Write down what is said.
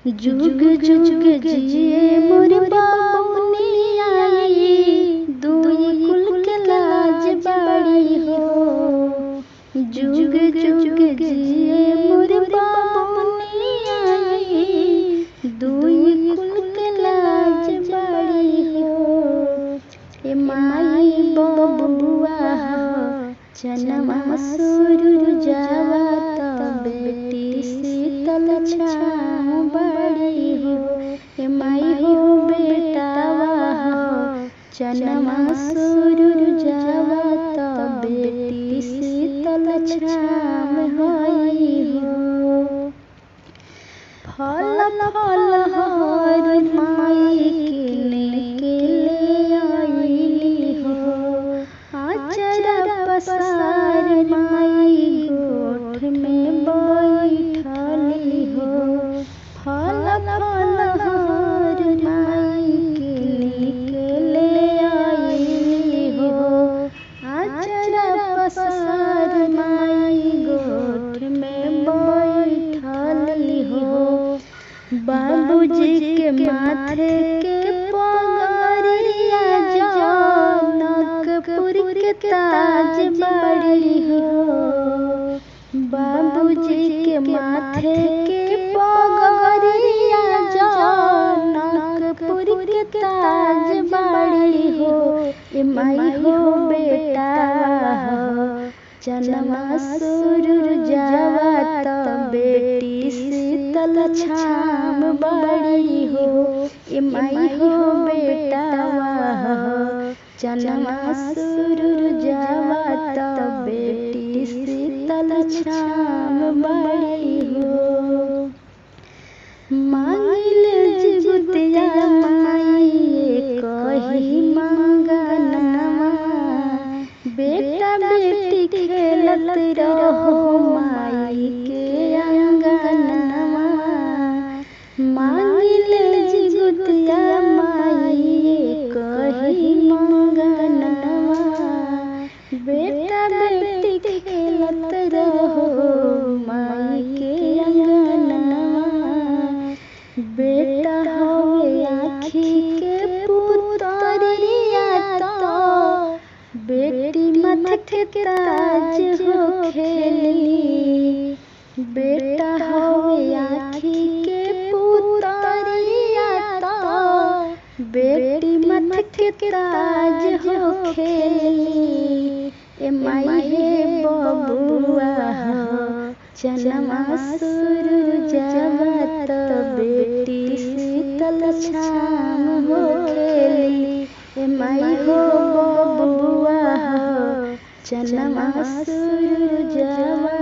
जुग जुग जिए मोर बाबुनी आई, दुई कुल के लाज बड़ी हो। जुग जुग जिए मोर बाबुनी आई, दुई कुल के लाज बड़ी हो। ए माई बबुआ हो चनमा सूरजवा त बेटी शीतल छाँव बड़ी हो। ए माई हो बेटावा हो चनमा सूरजवा त बेटी शीतल छाँव होई हो। फल फल हर माई किने के ले आईली हो। आचरा पसार माई गोठ में बैठली हो। फल फल हर माई किने के ले आईली हो। आचरा पसार माई गोठ में बैठली हो। बाबूजी के माथे के पगड़िया जनकपुर के ताज बड़ी हो। बाबूजी के माथे के पगड़िया जनकपुर के ताज बड़ी हो। ए माई हो बेटा हो चनमा सूरजवा त बेटी शीतल छाँव बड़ी हो। ए माई हो बेटावा हो चनमा सूरजवा त बेटी शीतल छाँव बड़ी हो। मांगिल जिगुतिया माई कही मंगनवा, बेटा बेटी खेलत रहो माई के अंगनवा। मांगिल जिगुतिया माई कही मंगनवा, बेटा बेटी खेलत रहो माई के अंगनवा। बेटा होवे आँखी के पुतरिया तो बेटी माथे के ताज हो खेली। बेटा होवे आँखी के पुतरिया तो बेटी माथे के ताज हो खेली। ए माई हे बबुआ हो चनमा सूरजवा त बेटी शीतल छाँव हो खेली। ए माई हो बबुआ हो चनमा सूरजवा